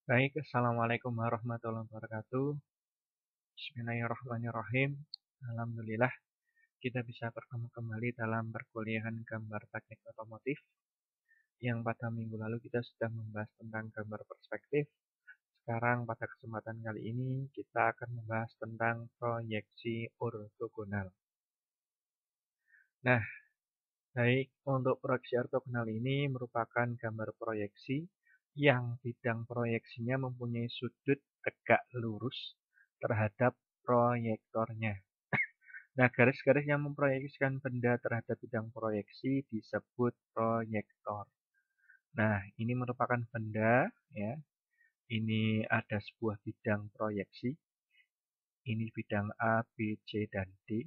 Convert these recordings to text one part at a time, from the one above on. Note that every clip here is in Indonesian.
Baik, Assalamualaikum warahmatullahi wabarakatuh. Bismillahirrahmanirrahim. Alhamdulillah, kita bisa bertemu kembali dalam perkuliahan gambar teknik otomotif. Yang pada minggu lalu kita sudah membahas tentang gambar perspektif. Sekarang pada kesempatan kali ini kita akan membahas tentang proyeksi ortogonal. Nah, baik, untuk proyeksi ortogonal ini merupakan gambar proyeksi yang bidang proyeksinya mempunyai sudut tegak lurus terhadap proyektornya. Nah, garis-garis yang memproyeksikan benda terhadap bidang proyeksi disebut proyektor. Nah, ini merupakan benda, ya. Ini ada sebuah bidang proyeksi. Ini bidang A, B, C, dan D.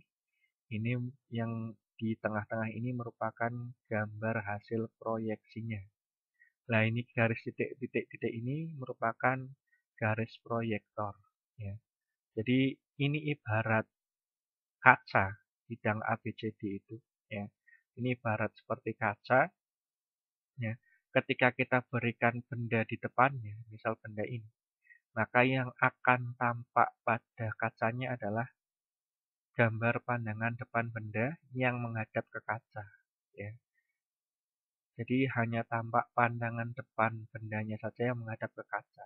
Ini yang di tengah-tengah ini merupakan gambar hasil proyeksinya. Nah, ini garis titik-titik ini merupakan garis proyektor. Ya. Jadi, ini ibarat kaca, bidang A, B, C, D itu. Ya. Ini ibarat seperti kaca. Ya. Ketika kita berikan benda di depannya, misal benda ini, maka yang akan tampak pada kacanya adalah gambar pandangan depan benda yang menghadap ke kaca. Ya. Jadi hanya tampak pandangan depan bendanya saja yang menghadap ke kaca.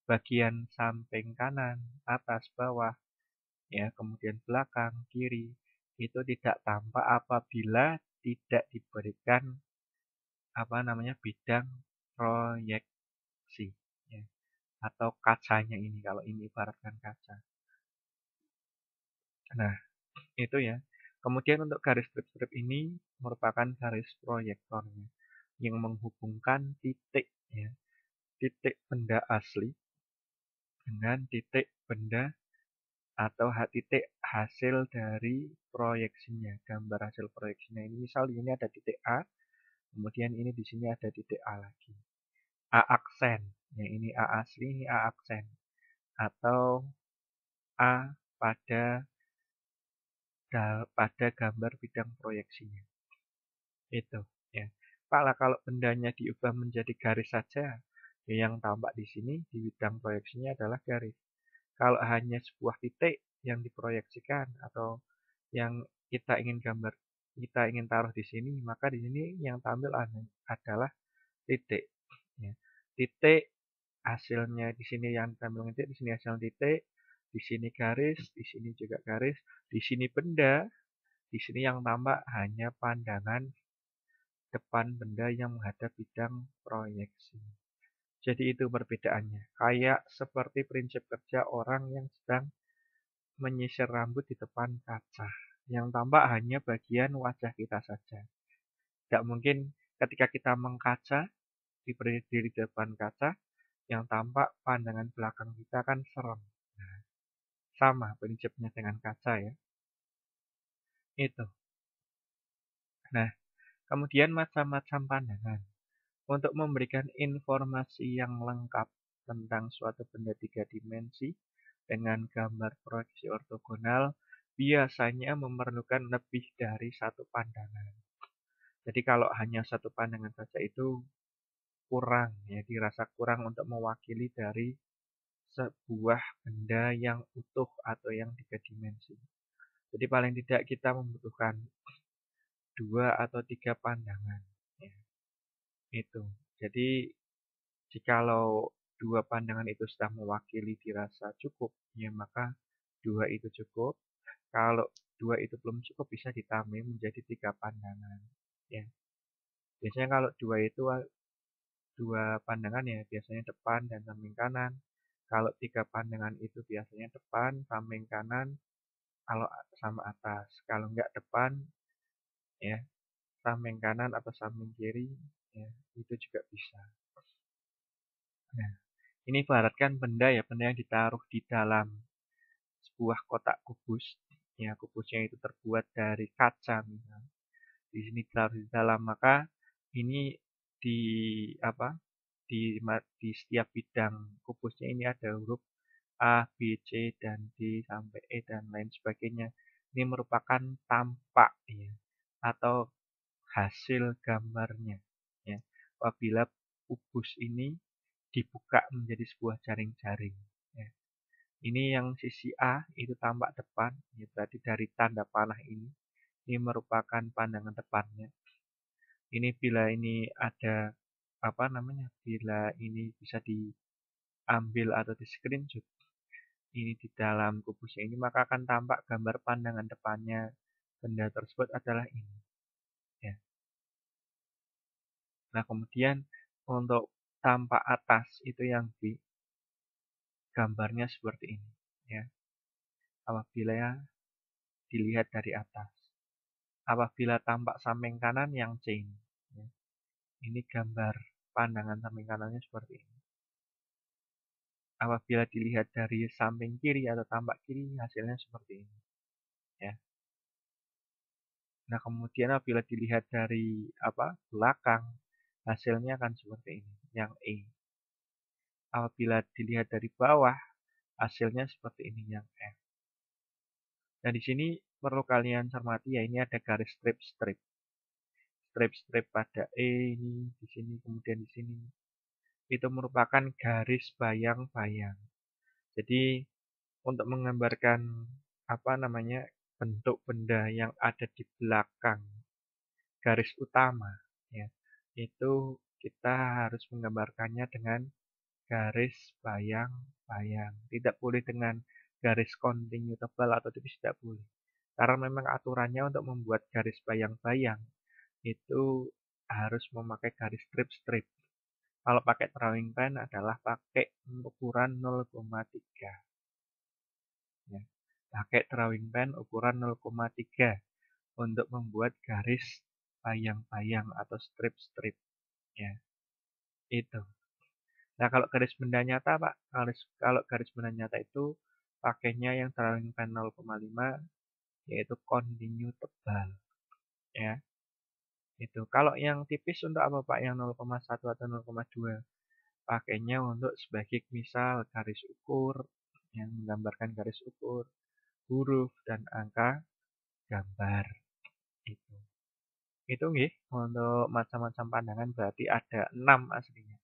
Bagian samping kanan, atas, bawah, ya, kemudian belakang, kiri, itu tidak tampak apabila tidak diberikan bidang proyeksi, ya, atau kacanya ini kalau ini ibaratkan kaca. Nah, itu ya. Kemudian untuk garis strip-strip ini merupakan garis proyektornya yang menghubungkan titik, ya, titik benda asli dengan titik benda atau titik hasil dari proyeksinya, gambar hasil proyeksinya ini. Misal ini ada titik A, kemudian ini di sini ada titik A lagi. A aksen, ya, ini A asli, ini A aksen, atau A pada gambar bidang proyeksinya. Itu, ya. Kalau bendanya diubah menjadi garis saja, ya, yang tampak di sini di bidang proyeksinya adalah garis. Kalau hanya sebuah titik yang diproyeksikan atau yang kita ingin taruh di sini, maka di sini yang tampil adalah titik. Ya. Titik hasilnya di sini yang tampil titik, di sini hasil titik, di sini garis, di sini juga garis, di sini benda, di sini yang tampak hanya pandangan depan benda yang menghadap bidang proyeksi. Jadi itu perbedaannya. Kayak seperti prinsip kerja orang yang sedang menyisir rambut di depan kaca. Yang tampak hanya bagian wajah kita saja. Tidak mungkin ketika kita mengkaca, berdiri di depan kaca, yang tampak pandangan belakang kita kan serem. Nah, sama prinsipnya dengan kaca ya. Itu. Nah, kemudian macam-macam pandangan. Untuk memberikan informasi yang lengkap tentang suatu benda tiga dimensi dengan gambar proyeksi ortogonal, biasanya memerlukan lebih dari satu pandangan. Jadi kalau hanya satu pandangan saja itu kurang, ya, dirasa kurang untuk mewakili dari sebuah benda yang utuh atau yang tiga dimensi. Jadi paling tidak kita membutuhkan dua atau tiga pandangan. Ya, itu. Jadi jikalau dua pandangan itu sudah mewakili dirasa cukup, ya maka dua itu cukup. Kalau dua itu belum cukup bisa ditambah menjadi tiga pandangan. Ya. Biasanya kalau dua pandangan ya biasanya depan dan samping kanan. Kalau tiga pandangan itu biasanya depan, samping kanan, kalau sama atas. Kalau enggak depan, ya samping kanan atau samping kiri, ya itu juga bisa. Nah, ini ibaratkan benda ya, benda yang ditaruh di dalam sebuah kotak kubus. Ya, kubusnya itu terbuat dari kaca misalnya. Di sini ditaruh di dalam, maka ini di apa? Di setiap bidang kubusnya ini ada huruf A, B, C, dan D, sampai E, dan lain sebagainya. Ini merupakan tampak, ya, atau hasil gambarnya. Ya. Apabila kubus ini dibuka menjadi sebuah jaring-jaring. Ya. Ini yang sisi A itu tampak depan, ya berarti dari tanda panah ini merupakan pandangan depannya. Ini bila ini ada apa namanya? Bila ini bisa diambil atau di screenshot ini di dalam kubusnya ini maka akan tampak gambar pandangan depannya benda tersebut adalah ini. Ya. Nah kemudian untuk tampak atas itu yang B, gambarnya seperti ini. Ya. Apabila ya dilihat dari atas. Apabila tampak samping kanan yang C ini. Ya. Ini gambar pandangan samping kanannya seperti ini. Apabila dilihat dari samping kiri atau tampak kiri hasilnya seperti ini. Ya. Nah, kemudian apabila dilihat dari belakang, hasilnya akan seperti ini, yang E. Apabila dilihat dari bawah, hasilnya seperti ini, yang F. Nah, di sini perlu kalian cermati ya, ini ada garis strip-strip. Strip-strip pada E ini, di sini, kemudian di sini. Itu merupakan garis bayang-bayang. Jadi, untuk menggambarkan bentuk benda yang ada di belakang garis utama, ya, itu kita harus menggambarkannya dengan garis bayang-bayang. Tidak boleh dengan garis kontinu tebal atau tipis, tidak boleh. Karena memang aturannya untuk membuat garis bayang-bayang itu harus memakai garis strip-strip. Kalau pakai drawing pen adalah pakai ukuran 0,3. Ya. Pakai drawing pen ukuran 0,3 untuk membuat garis bayang-bayang atau strip-strip. Ya, itu. Nah, kalau garis benda nyata, Pak, kalau garis benda nyata itu pakainya yang drawing pen 0,5 yaitu kontinu tebal. Ya, itu. Kalau yang tipis untuk apa, Pak? Yang 0,1 atau 0,2? Pakainya untuk sebagai misal garis ukur yang menggambarkan garis ukur, huruf dan angka gambar. Itu nggih untuk macam-macam pandangan berarti ada 6 aslinya.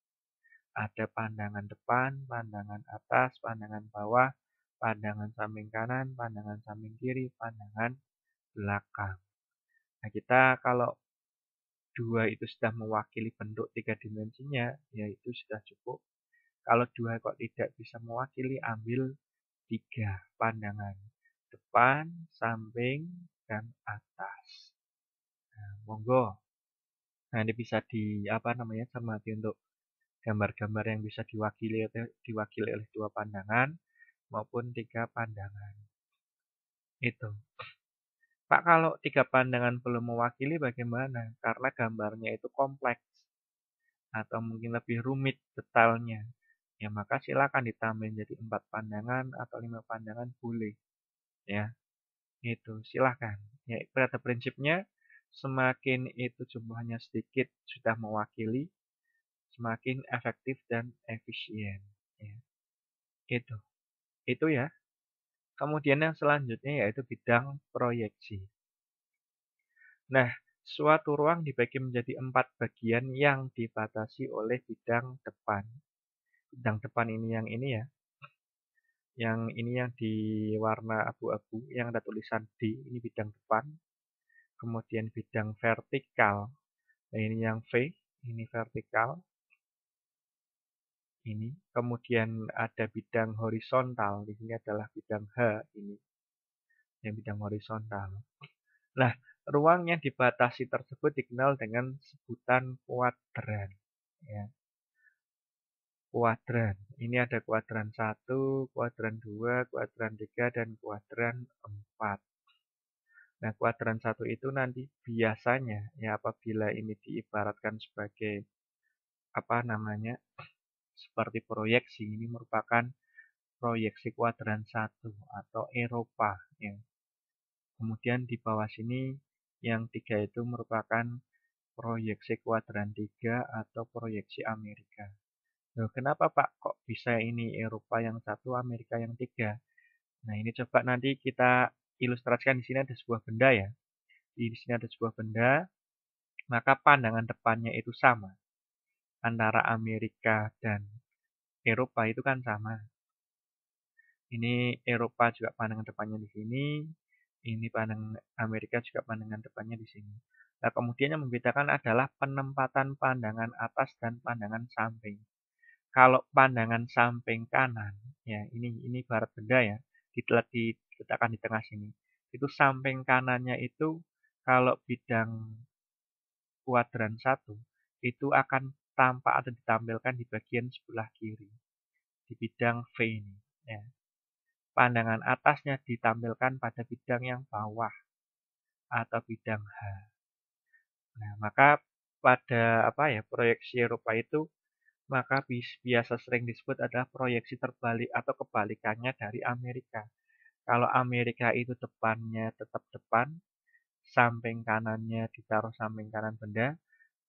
Ada pandangan depan, pandangan atas, pandangan bawah, pandangan samping kanan, pandangan samping kiri, pandangan belakang. Nah, kita kalau 2 itu sudah mewakili bentuk 3 dimensinya, ya itu sudah cukup. Kalau 2 kok tidak bisa mewakili, ambil 3 pandangan. Depan, samping, dan atas. Nah, monggo. Nanti bisa cermati untuk gambar-gambar yang bisa diwakili oleh 2 pandangan maupun 3 pandangan. Itu. Pak, kalau 3 pandangan belum mewakili bagaimana? Karena gambarnya itu kompleks atau mungkin lebih rumit detailnya. Ya, maka silakan ditambahin jadi 4 pandangan atau 5 pandangan boleh. Ya, itu silakan. Ya, pada prinsipnya semakin itu jumlahnya sedikit sudah mewakili, semakin efektif dan efisien. Ya, itu. Itu ya. Kemudian yang selanjutnya yaitu bidang proyeksi. Nah, suatu ruang dibagi menjadi 4 bagian yang dibatasi oleh bidang depan. Bidang depan ini yang ini ya. Yang ini yang di warna abu-abu, yang ada tulisan D, ini bidang depan. Kemudian bidang vertikal. Nah, ini yang V, ini vertikal. Ini. Kemudian ada bidang horizontal, di sini adalah bidang H ini. Yang bidang horizontal. Nah, ruang yang dibatasi tersebut dikenal dengan sebutan kuadran. Ya. Kuadran. Ini ada kuadran 1, kuadran 2, kuadran 3, dan kuadran 4. Nah, kuadran 1 itu nanti biasanya ya apabila ini diibaratkan sebagai seperti proyeksi, ini merupakan proyeksi kuadran 1 atau Eropa ya. Kemudian di bawah sini yang 3 itu merupakan proyeksi kuadran 3 atau proyeksi Amerika. Loh, kenapa Pak kok bisa ini Eropa yang 1, Amerika yang 3? Nah, ini coba nanti kita ilustrasikan. Di sini ada sebuah benda ya. Di sini ada sebuah benda, maka pandangan depannya itu sama antara Amerika dan Eropa itu kan sama. Ini Eropa juga pandangan depannya di sini, ini pandangan Amerika juga pandangan depannya di sini. Nah, kemudian yang membedakan adalah penempatan pandangan atas dan pandangan samping. Kalau pandangan samping kanan, ya ini barat benda ya, diletakkan di tengah sini. Itu samping kanannya itu kalau bidang kuadran satu itu akan tampak atau ditampilkan di bagian sebelah kiri di bidang V ini. Ya. Pandangan atasnya ditampilkan pada bidang yang bawah atau bidang H. Nah, maka pada proyeksi Eropa itu maka biasa sering disebut adalah proyeksi terbalik atau kebalikannya dari Amerika. Kalau Amerika itu depannya tetap depan, samping kanannya ditaruh samping kanan benda,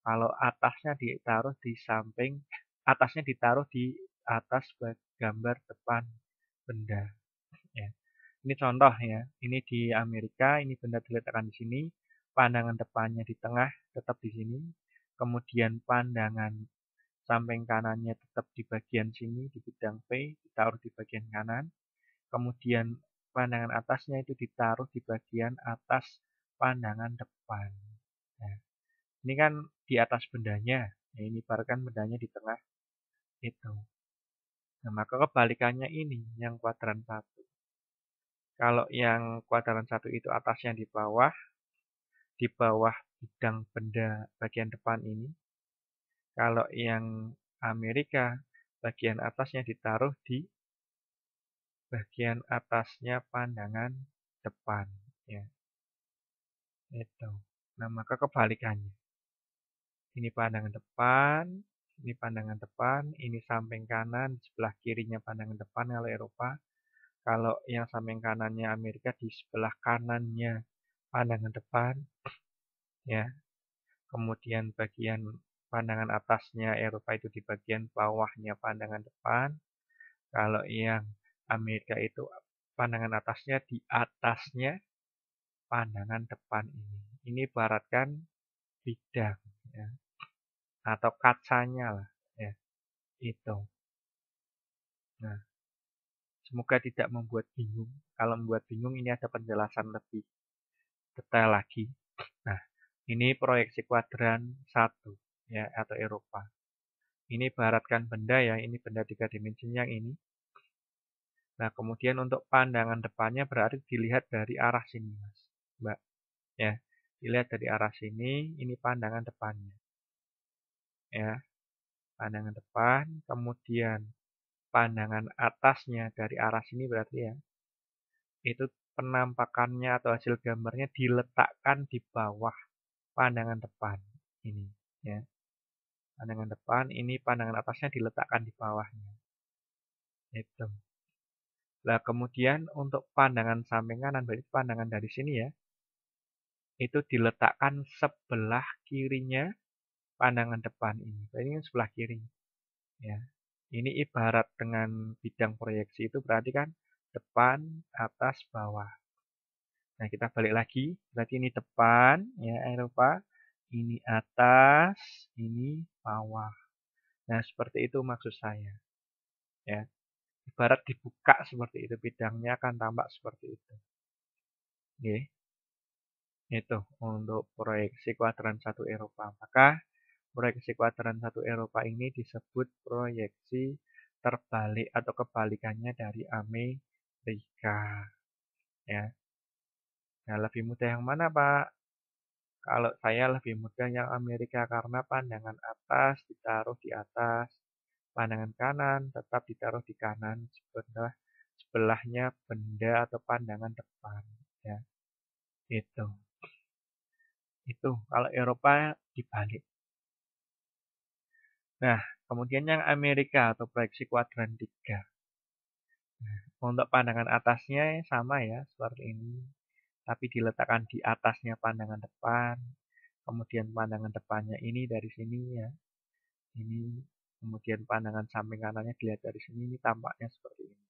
kalau atasnya ditaruh di atas gambar depan benda. Ya. Ini contoh ya, ini di Amerika, ini benda diletakkan di sini, pandangan depannya di tengah, tetap di sini, kemudian pandangan samping kanannya tetap di bagian sini, di bidang P, ditaruh di bagian kanan, kemudian pandangan atasnya itu ditaruh di bagian atas pandangan depan. Nah, ini kan di atas bendanya, nah, ini ibaratkan bendanya di tengah itu. Nah, maka kebalikannya ini, yang kuadran 1. Kalau yang kuadran 1 itu atasnya di bawah bidang benda bagian depan ini. Kalau yang Amerika, bagian atasnya ditaruh di bagian atasnya pandangan depan. Ya, itu. Nah, maka kebalikannya. Ini pandangan depan, ini pandangan depan, ini samping kanan, sebelah kirinya pandangan depan kalau Eropa. Kalau yang samping kanannya Amerika di sebelah kanannya pandangan depan, ya. Kemudian bagian pandangan atasnya Eropa itu di bagian bawahnya pandangan depan. Kalau yang Amerika itu pandangan atasnya di atasnya pandangan depan ini. Ini ibaratkan bidang ya, atau kacanya lah ya, itu. Nah, semoga tidak membuat bingung. Kalau membuat bingung ini ada penjelasan lebih detail lagi. Nah, ini proyeksi kuadran 1 ya atau Eropa. Ini ibaratkan benda ya, ini benda 3 dimensi yang ini. Nah, kemudian untuk pandangan depannya berarti dilihat dari arah sini, Mas. Mbak. Ya, dilihat dari arah sini, ini pandangan depannya. Ya, pandangan depan, kemudian pandangan atasnya dari arah sini berarti ya. Itu penampakannya atau hasil gambarnya diletakkan di bawah pandangan depan ini, ya. Pandangan depan, ini pandangan atasnya diletakkan di bawahnya. Itu. Nah, kemudian untuk pandangan samping kanan, berarti pandangan dari sini ya, itu diletakkan sebelah kirinya pandangan depan ini. Berarti ini sebelah kiri. Ya. Ini ibarat dengan bidang proyeksi itu berarti kan depan, atas, bawah. Nah, kita balik lagi. Berarti ini depan, ya Eropa. Ini atas, ini bawah. Nah, seperti itu maksud saya. Ya. Ibarat dibuka seperti itu, bidangnya akan tampak seperti itu. Oke. Itu untuk proyeksi kuadran 1 Eropa. Maka proyeksi kuadran 1 Eropa ini disebut proyeksi terbalik atau kebalikannya dari Amerika. Ya. Nah, lebih mudah yang mana, Pak? Kalau saya lebih mudah yang Amerika karena pandangan atas ditaruh di atas, pandangan kanan tetap ditaruh di kanan, sebelahnya benda atau pandangan depan. Ya, itu. Itu kalau Eropa dibalik. Nah, kemudian yang Amerika atau proyeksi kuadran 3. Nah, untuk pandangan atasnya sama ya, seperti ini. Tapi diletakkan di atasnya pandangan depan. Kemudian pandangan depannya ini dari sini ya. Ini kemudian pandangan samping kanannya dilihat dari sini, ini tampaknya seperti ini.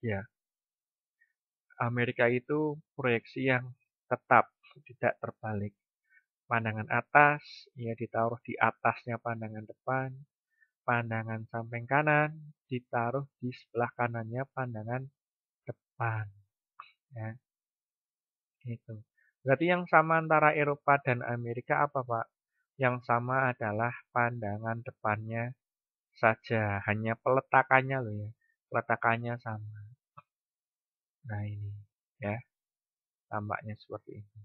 Ya, Amerika itu proyeksi yang tetap tidak terbalik. Pandangan atas ya ditaruh di atasnya pandangan depan, pandangan samping kanan ditaruh di sebelah kanannya pandangan depan. Ya, itu. Berarti yang sama antara Eropa dan Amerika apa, Pak? Yang sama adalah pandangan depannya saja, hanya peletakannya loh ya. Peletakannya sama. Nah ini ya, tampaknya seperti ini.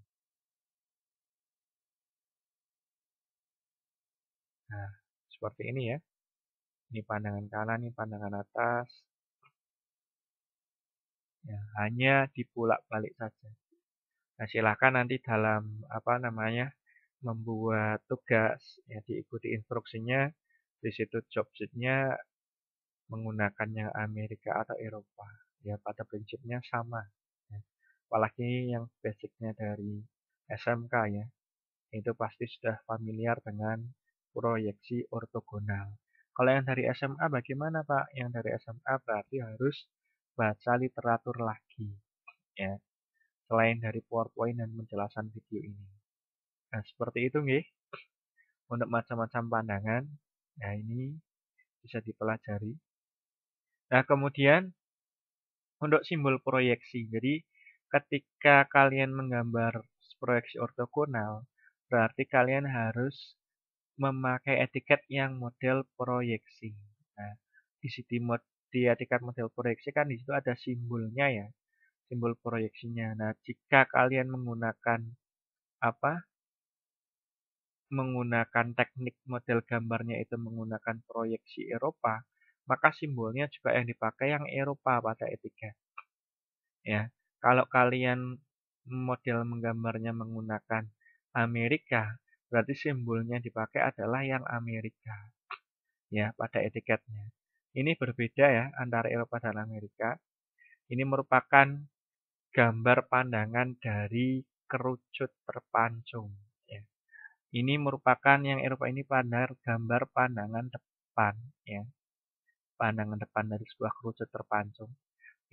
Nah, seperti ini ya. Ini pandangan kanan, ini pandangan atas. Ya, hanya dibulak-balik saja. Nah, silakan nanti dalam apa namanya membuat tugas ya diikuti instruksinya. Di situ job sheet-nya menggunakan yang Amerika atau Eropa. Ya, pada prinsipnya sama. Ya. Apalagi yang basicnya dari SMK ya, itu pasti sudah familiar dengan proyeksi ortogonal. Kalau yang dari SMA bagaimana Pak? Yang dari SMA berarti harus baca literatur lagi. Ya, selain dari PowerPoint dan penjelasan video ini. Nah, seperti itu nggih. Untuk macam-macam pandangan, nah ini bisa dipelajari. Nah, kemudian untuk simbol proyeksi. Jadi, ketika kalian menggambar proyeksi ortogonal, berarti kalian harus memakai etiket yang model proyeksi. Nah, di etiket model proyeksi kan di situ ada simbolnya ya, simbol proyeksinya. Nah, jika kalian menggunakan apa? Menggunakan teknik model gambarnya itu menggunakan proyeksi Eropa, maka simbolnya juga yang dipakai yang Eropa pada etiket. Ya, kalau kalian model menggambarnya menggunakan Amerika, berarti simbolnya dipakai adalah yang Amerika. Ya, pada etiketnya. Ini berbeda ya antara Eropa dan Amerika. Ini merupakan gambar pandangan dari kerucut terpancung. Ya. Ini merupakan yang Eropa ini gambar pandangan depan. Ya. Pandangan depan dari sebuah kerucut terpancung.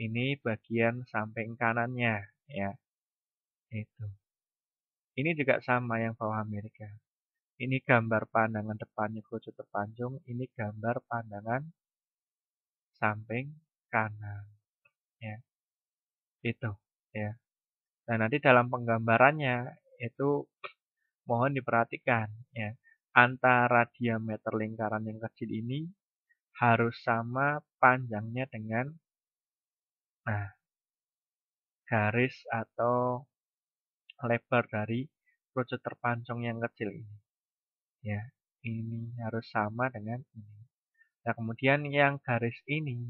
Ini bagian samping kanannya. Ya, itu. Ini juga sama yang bawah Amerika. Ini gambar pandangan depannya kerucut terpancung. Ini gambar pandangan samping kanan. Ya, itu. Ya. Nah, nanti dalam penggambarannya itu mohon diperhatikan ya. Antara diameter lingkaran yang kecil ini harus sama panjangnya dengan nah, garis atau lebar dari kerucut terpancung yang kecil ini. Ya, ini harus sama dengan ini. Nah, kemudian yang garis ini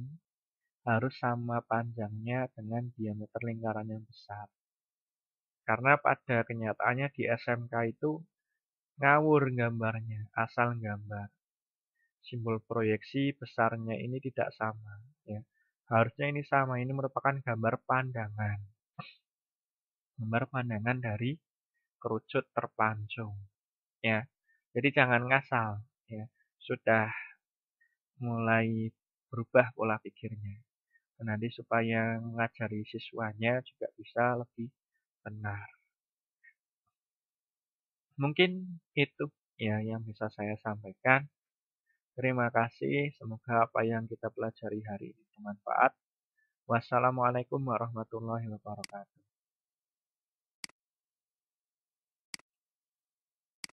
harus sama panjangnya dengan diameter lingkaran yang besar. Karena pada kenyataannya di SMK itu ngawur gambarnya, asal gambar. Simbol proyeksi besarnya ini tidak sama. Ya. Harusnya ini sama, ini merupakan gambar pandangan. Gambar pandangan dari kerucut terpancung. Ya. Jadi jangan ngasal. Ya. Sudah mulai berubah pola pikirnya. Nanti supaya mengajari siswanya juga bisa lebih benar. Mungkin itu ya yang bisa saya sampaikan. Terima kasih, semoga apa yang kita pelajari hari ini bermanfaat. Wassalamualaikum warahmatullahi wabarakatuh.